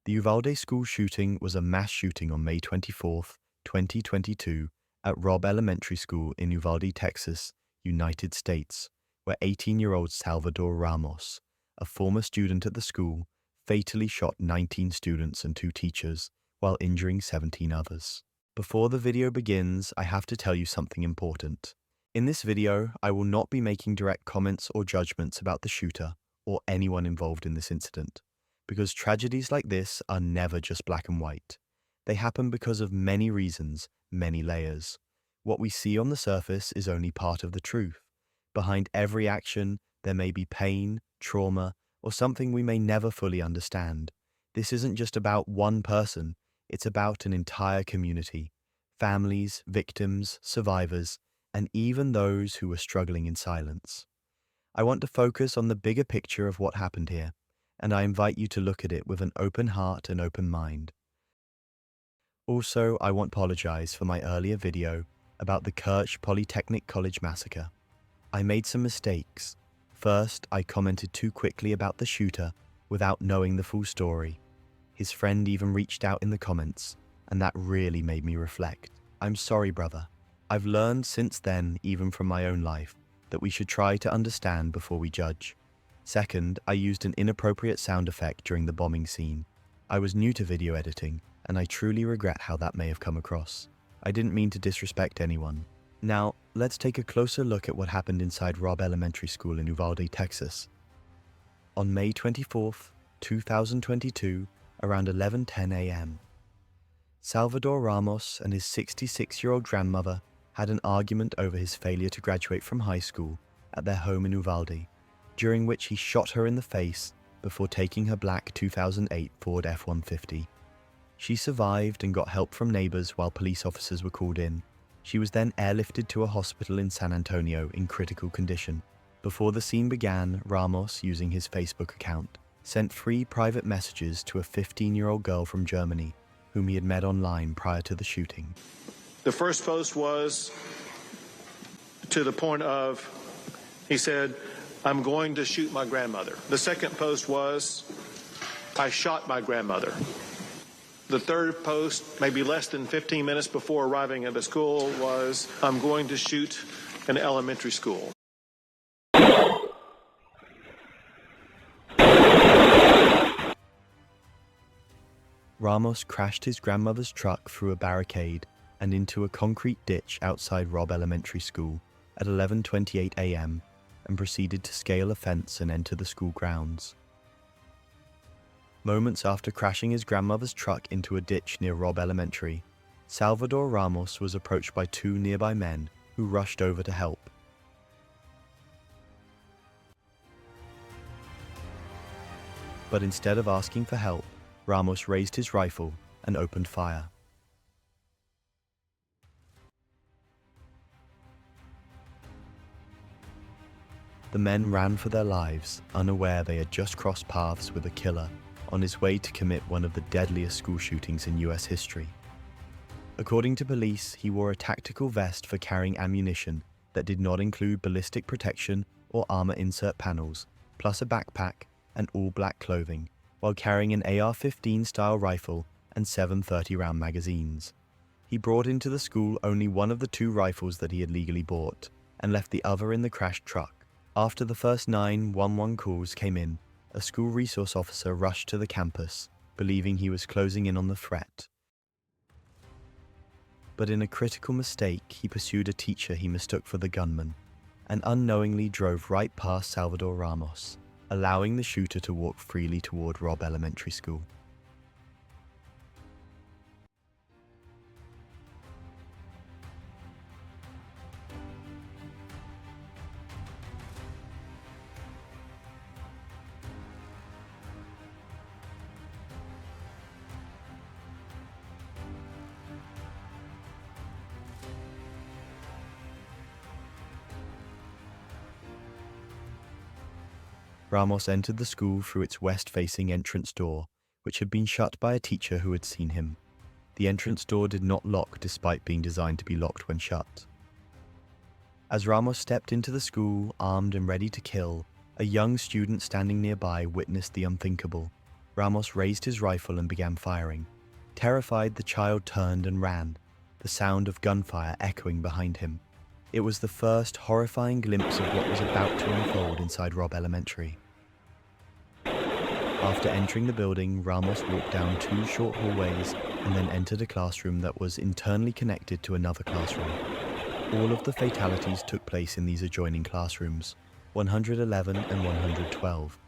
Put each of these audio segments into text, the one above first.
The Uvalde school shooting was a mass shooting on May 24th, 2022, at Robb Elementary School in Uvalde, Texas, United States, where 18-year-old Salvador Ramos, a former student at the school, fatally shot 19 students and 2 teachers while injuring 17 others. Before the video begins, I have to tell you something important. In this video, I will not be making direct comments or judgments about the shooter or anyone involved in this incident, because tragedies like this are never just black and white. They happen because of many reasons, many layers. What we see on the surface is only part of the truth. Behind every action, there may be pain, trauma, or something we may never fully understand. This isn't just about one person, it's about an entire community. Families, victims, survivors, and even those who were struggling in silence. I want to focus on the bigger picture of what happened here, and I invite you to look at it with an open heart and open mind. Also, I want to apologize for my earlier video about the Kirch Polytechnic College massacre. I made some mistakes. First, I commented too quickly about the shooter without knowing the full story. His friend even reached out in the comments, and that really made me reflect. I'm sorry, brother. I've learned since then, even from my own life, that we should try to understand before we judge. Second, I used an inappropriate sound effect during the bombing scene. I was new to video editing, and I truly regret how that may have come across. I didn't mean to disrespect anyone. Now, let's take a closer look at what happened inside Robb Elementary School in Uvalde, Texas. On May 24th, 2022, around 11:10 a.m., Salvador Ramos and his 66-year-old grandmother had an argument over his failure to graduate from high school at their home in Uvalde, during which he shot her in the face before taking her black 2008 Ford F-150. She survived and got help from neighbors while police officers were called in. She was then airlifted to a hospital in San Antonio in critical condition. Before the scene began, Ramos, using his Facebook account, sent 3 private messages to a 15-year-old girl from Germany whom he had met online prior to the shooting. The first post was to the point of, he said, "I'm going to shoot my grandmother." The second post was, "I shot my grandmother." The third post, maybe less than 15 minutes before arriving at the school, was, "I'm going to shoot an elementary school." Ramos crashed his grandmother's truck through a barricade and into a concrete ditch outside Robb Elementary School at 11:28 a.m. and proceeded to scale a fence and enter the school grounds. Moments after crashing his grandmother's truck into a ditch near Robb Elementary, Salvador Ramos was approached by 2 nearby men who rushed over to help. But instead of asking for help, Ramos raised his rifle and opened fire. The men ran for their lives, unaware they had just crossed paths with a killer on his way to commit one of the deadliest school shootings in US history. According to police, he wore a tactical vest for carrying ammunition that did not include ballistic protection or armor insert panels, plus a backpack and all black clothing, while carrying an AR-15 style rifle and 7 30-round magazines. He brought into the school only one of the 2 rifles that he had legally bought, and left the other in the crashed truck. After the first 911 calls came in, a school resource officer rushed to the campus, believing he was closing in on the threat. But in a critical mistake, he pursued a teacher he mistook for the gunman, and unknowingly drove right past Salvador Ramos, allowing the shooter to walk freely toward Robb Elementary School. Ramos entered the school through its west-facing entrance door, which had been shut by a teacher who had seen him. The entrance door did not lock despite being designed to be locked when shut. As Ramos stepped into the school, armed and ready to kill, a young student standing nearby witnessed the unthinkable. Ramos raised his rifle and began firing. Terrified, the child turned and ran, the sound of gunfire echoing behind him. It was the first horrifying glimpse of what was about to unfold inside Robb Elementary. After entering the building, Ramos walked down 2 short hallways and then entered a classroom that was internally connected to another classroom. All of the fatalities took place in these adjoining classrooms, 111 and 112.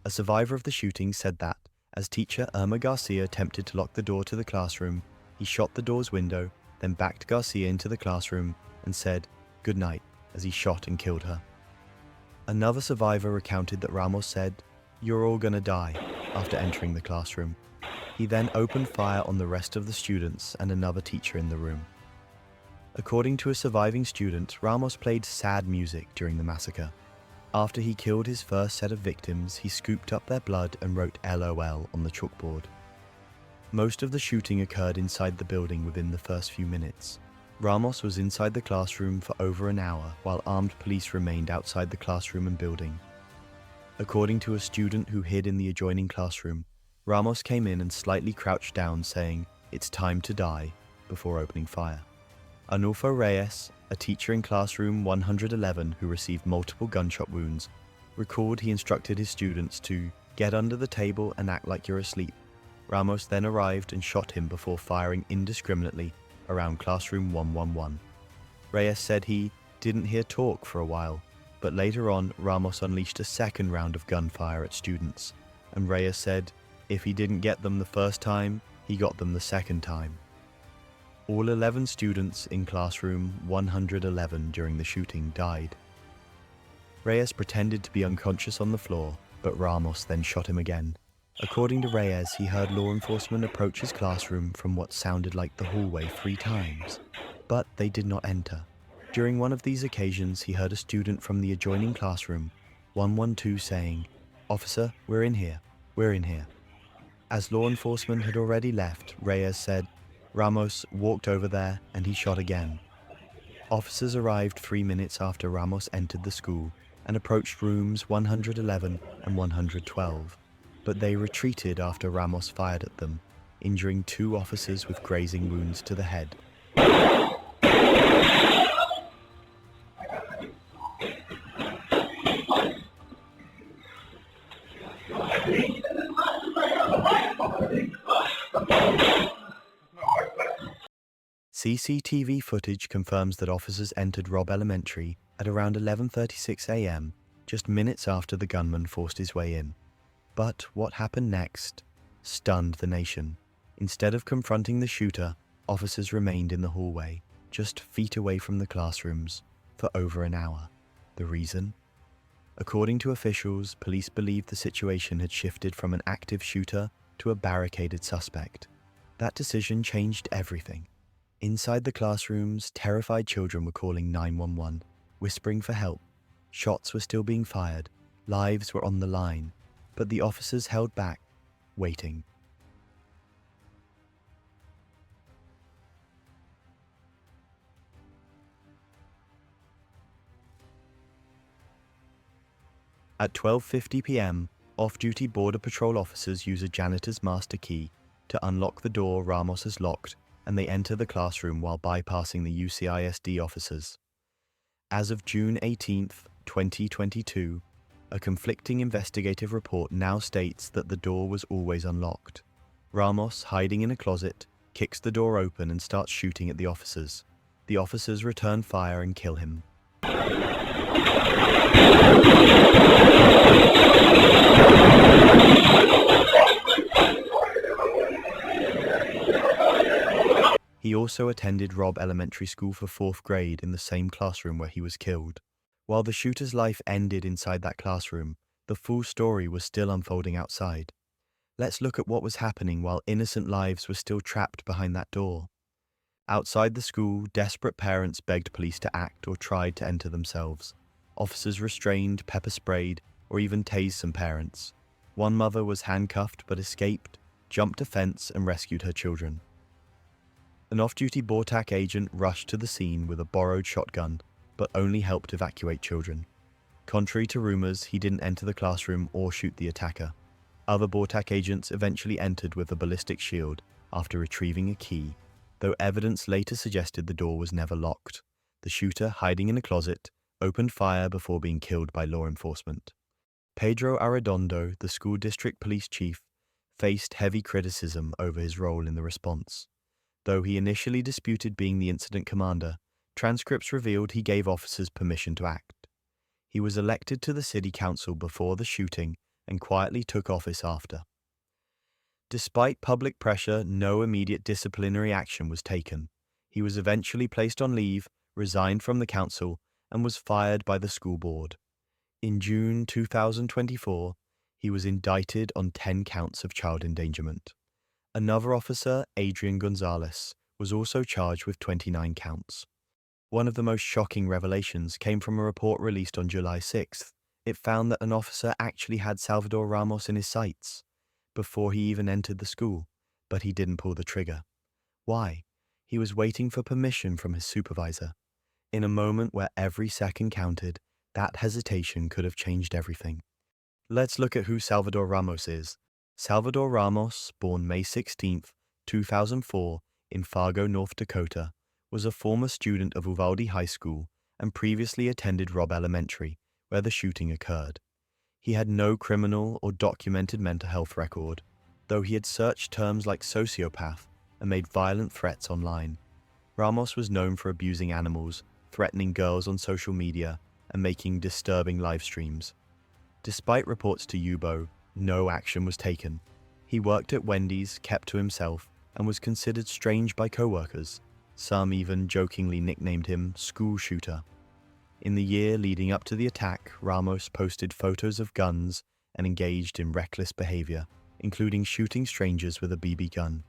A survivor of the shooting said that, as teacher Irma Garcia attempted to lock the door to the classroom, he shot the door's window, then backed Garcia into the classroom and said, "Good night," as he shot and killed her. Another survivor recounted that Ramos said, "You're all gonna die," after entering the classroom. He then opened fire on the rest of the students and another teacher in the room. According to a surviving student, Ramos played sad music during the massacre. After he killed his first set of victims, he scooped up their blood and wrote LOL on the chalkboard. Most of the shooting occurred inside the building within the first few minutes. Ramos was inside the classroom for over an hour, while armed police remained outside the classroom and building. According to a student who hid in the adjoining classroom, Ramos came in and slightly crouched down, saying, "It's time to die," before opening fire. Arnulfo Reyes, a teacher in classroom 111 who received multiple gunshot wounds, recalled he instructed his students to get under the table and act like you're asleep. Ramos then arrived and shot him before firing indiscriminately around classroom 111. Reyes said he didn't hear talk for a while, but later on Ramos unleashed a second round of gunfire at students, and Reyes said if he didn't get them the first time, he got them the second time. All 11 students in classroom 111 during the shooting died. Reyes pretended to be unconscious on the floor, but Ramos then shot him again. According to Reyes, he heard law enforcement approach his classroom from what sounded like the hallway 3 times, but they did not enter. During one of these occasions, he heard a student from the adjoining classroom, 112, saying, "Officer, we're in here, we're in here." As law enforcement had already left, Reyes said, Ramos walked over there and he shot again. Officers arrived 3 minutes after Ramos entered the school and approached rooms 111 and 112. But they retreated after Ramos fired at them, injuring 2 officers with grazing wounds to the head. CCTV footage confirms that officers entered Robb Elementary at around 11:36 a.m., just minutes after the gunman forced his way in. But what happened next stunned the nation. Instead of confronting the shooter, officers remained in the hallway, just feet away from the classrooms, for over an hour. The reason? According to officials, police believed the situation had shifted from an active shooter to a barricaded suspect. That decision changed everything. Inside the classrooms, terrified children were calling 911, whispering for help. Shots were still being fired, lives were on the line, but the officers held back, waiting. At 12:50 p.m., off-duty Border Patrol officers use a janitor's master key to unlock the door Ramos has locked, and they enter the classroom while bypassing the UCISD officers. As of June 18, 2022, a conflicting investigative report now states that the door was always unlocked. Ramos, hiding in a closet, kicks the door open and starts shooting at the officers. The officers return fire and kill him. He also attended Robb Elementary School for 4th grade in the same classroom where he was killed. While the shooter's life ended inside that classroom, the full story was still unfolding outside. Let's look at what was happening while innocent lives were still trapped behind that door. Outside the school, desperate parents begged police to act or tried to enter themselves. Officers restrained, pepper sprayed, or even tased some parents. One mother was handcuffed but escaped, jumped a fence, and rescued her children. An off-duty BORTAC agent rushed to the scene with a borrowed shotgun, but only helped evacuate children. Contrary to rumors, he didn't enter the classroom or shoot the attacker. Other BORTAC agents eventually entered with a ballistic shield after retrieving a key, though evidence later suggested the door was never locked. The shooter, hiding in a closet, opened fire before being killed by law enforcement. Pedro Arredondo, the school district police chief, faced heavy criticism over his role in the response. Though he initially disputed being the incident commander, transcripts revealed he gave officers permission to act. He was elected to the city council before the shooting and quietly took office after. Despite public pressure, no immediate disciplinary action was taken. He was eventually placed on leave, resigned from the council, and was fired by the school board. In June 2024, he was indicted on 10 counts of child endangerment. Another officer, Adrian Gonzalez, was also charged with 29 counts. One of the most shocking revelations came from a report released on July 6th. It found that an officer actually had Salvador Ramos in his sights before he even entered the school, but he didn't pull the trigger. Why? He was waiting for permission from his supervisor. In a moment where every second counted, that hesitation could have changed everything. Let's look at who Salvador Ramos is. Salvador Ramos, born May 16, 2004, in Fargo, North Dakota, was a former student of Uvalde High School and previously attended Robb Elementary, where the shooting occurred. He had no criminal or documented mental health record, though he had searched terms like sociopath and made violent threats online. Ramos was known for abusing animals, threatening girls on social media, and making disturbing live streams. Despite reports to UBO, no action was taken. He worked at Wendy's, kept to himself, and was considered strange by co-workers. Some even jokingly nicknamed him School Shooter. In the year leading up to the attack, Ramos posted photos of guns and engaged in reckless behavior, including shooting strangers with a BB gun.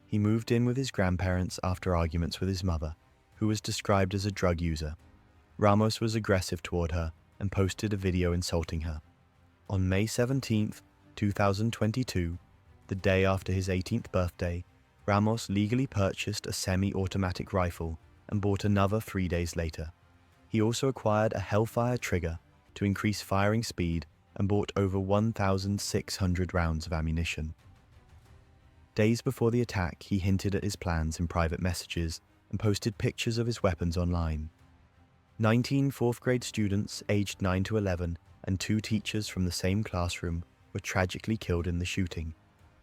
He moved in with his grandparents after arguments with his mother, who was described as a drug user. Ramos was aggressive toward her and posted a video insulting her. On May 17, 2022, the day after his 18th birthday, Ramos legally purchased a semi-automatic rifle and bought another 3 days later. He also acquired a Hellfire trigger to increase firing speed and bought over 1,600 rounds of ammunition. Days before the attack, he hinted at his plans in private messages and posted pictures of his weapons online. 19 fourth-grade students aged 9 to 11 and 2 teachers from the same classroom were tragically killed in the shooting.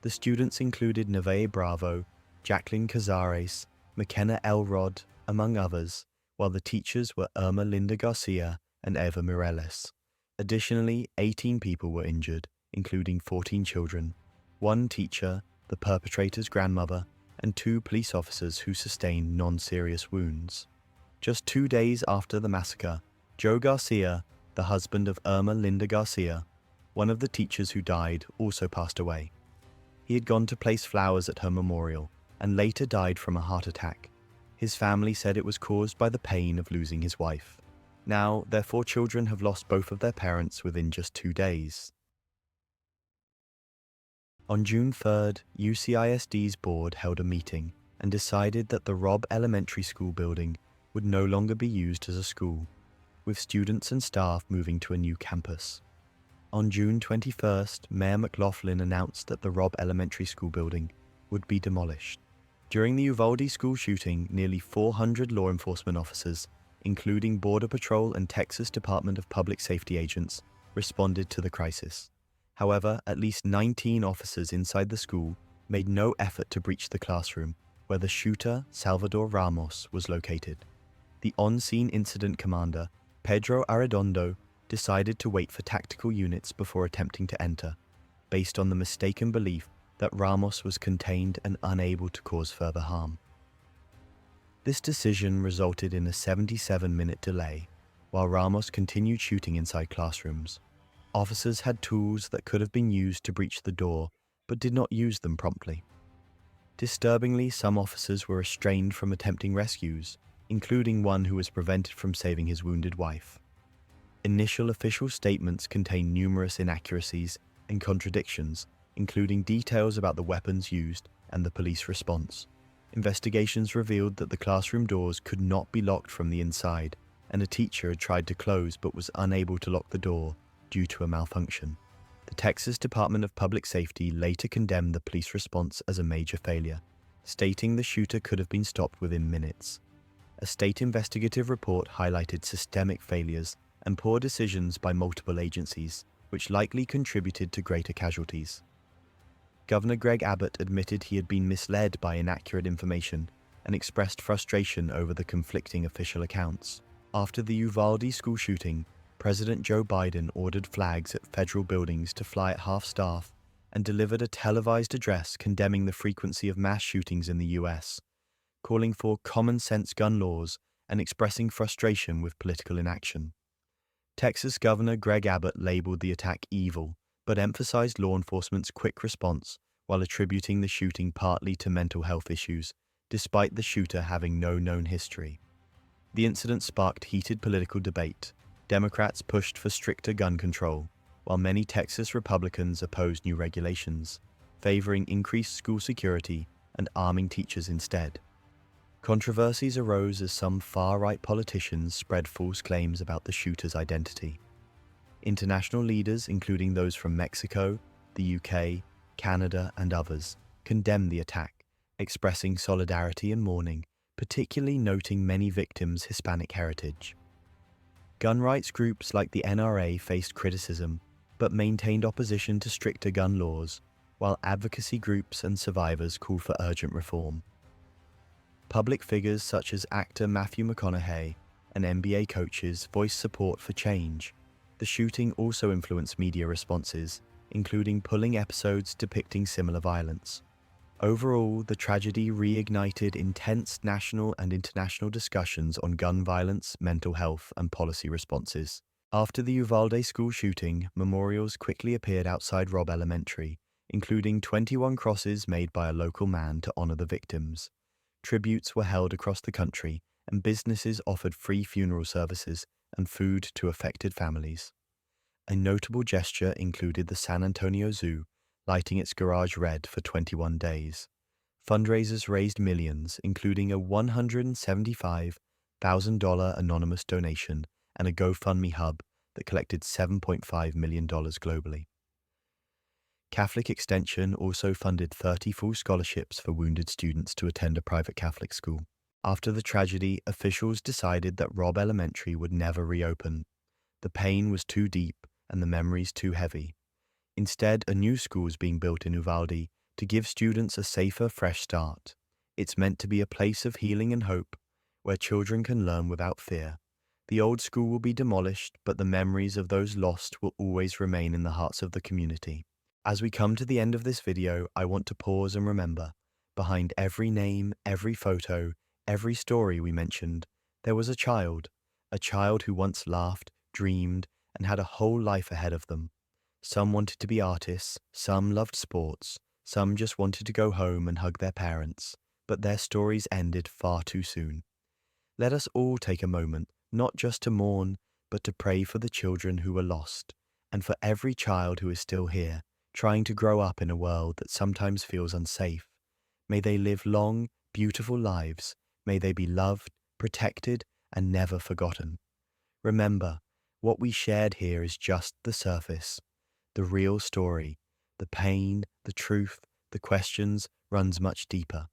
The students included Neve Bravo, Jacqueline Cazares, McKenna Elrod, among others, while the teachers were Irma Linda Garcia and Eva Mireles. Additionally, 18 people were injured, including 14 children, 1 teacher, the perpetrator's grandmother, and 2 police officers who sustained non-serious wounds. Just 2 days after the massacre, Joe Garcia, the husband of Irma Linda Garcia, one of the teachers who died, also passed away. He had gone to place flowers at her memorial and later died from a heart attack. His family said it was caused by the pain of losing his wife. Now, their 4 children have lost both of their parents within just 2 days. On June 3rd, UCISD's board held a meeting and decided that the Robb Elementary School building would no longer be used as a school, with students and staff moving to a new campus. On June 21st, Mayor McLaughlin announced that the Robb Elementary School building would be demolished. During the Uvalde school shooting, nearly 400 law enforcement officers, including Border Patrol and Texas Department of Public Safety agents, responded to the crisis. However, at least 19 officers inside the school made no effort to breach the classroom where the shooter, Salvador Ramos, was located. The on-scene incident commander, Pedro Arredondo, decided to wait for tactical units before attempting to enter, based on the mistaken belief that Ramos was contained and unable to cause further harm. This decision resulted in a 77-minute delay, while Ramos continued shooting inside classrooms. Officers had tools that could have been used to breach the door, but did not use them promptly. Disturbingly, some officers were restrained from attempting rescues, including one who was prevented from saving his wounded wife. Initial official statements contained numerous inaccuracies and contradictions, including details about the weapons used and the police response. Investigations revealed that the classroom doors could not be locked from the inside, and a teacher had tried to close but was unable to lock the door due to a malfunction. The Texas Department of Public Safety later condemned the police response as a major failure, stating the shooter could have been stopped within minutes. A state investigative report highlighted systemic failures and poor decisions by multiple agencies, which likely contributed to greater casualties. Governor Greg Abbott admitted he had been misled by inaccurate information and expressed frustration over the conflicting official accounts. After the Uvalde school shooting, President Joe Biden ordered flags at federal buildings to fly at half-staff and delivered a televised address condemning the frequency of mass shootings in the U.S., calling for common-sense gun laws and expressing frustration with political inaction. Texas Governor Greg Abbott labeled the attack evil, but emphasized law enforcement's quick response while attributing the shooting partly to mental health issues, despite the shooter having no known history. The incident sparked heated political debate. Democrats pushed for stricter gun control, while many Texas Republicans opposed new regulations, favoring increased school security and arming teachers instead. Controversies arose as some far-right politicians spread false claims about the shooter's identity. International leaders, including those from Mexico, the UK, Canada, and others, condemned the attack, expressing solidarity and mourning, particularly noting many victims' Hispanic heritage. Gun rights groups like the NRA faced criticism, but maintained opposition to stricter gun laws, while advocacy groups and survivors called for urgent reform. Public figures such as actor Matthew McConaughey and NBA coaches voiced support for change. The shooting also influenced media responses, including pulling episodes depicting similar violence. Overall, the tragedy reignited intense national and international discussions on gun violence, mental health, and policy responses. After the Uvalde school shooting, memorials quickly appeared outside Robb Elementary, including 21 crosses made by a local man to honor the victims. Tributes were held across the country, and businesses offered free funeral services and food to affected families. A notable gesture included the San Antonio Zoo lighting its garage red for 21 days. Fundraisers raised millions, including a $175,000 anonymous donation and a GoFundMe hub that collected $7.5 million globally. Catholic Extension also funded 30 full scholarships for wounded students to attend a private Catholic school. After the tragedy, officials decided that Robb Elementary would never reopen. The pain was too deep and the memories too heavy. Instead, a new school is being built in Uvalde to give students a safer, fresh start. It's meant to be a place of healing and hope, where children can learn without fear. The old school will be demolished, but the memories of those lost will always remain in the hearts of the community. As we come to the end of this video, I want to pause and remember, behind every name, every photo, every story we mentioned, there was a child who once laughed, dreamed, and had a whole life ahead of them. Some wanted to be artists, some loved sports, some just wanted to go home and hug their parents, but their stories ended far too soon. Let us all take a moment, not just to mourn, but to pray for the children who were lost, and for every child who is still here, trying to grow up in a world that sometimes feels unsafe. May they live long, beautiful lives. May they be loved, protected, and never forgotten. Remember, what we shared here is just the surface. The real story, the pain, the truth, the questions runs much deeper.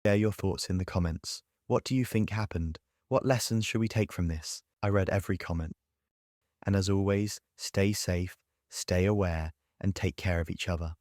Share your thoughts in the comments. What do you think happened? What lessons should we take from this? I read every comment. And as always, stay safe, stay aware, and take care of each other.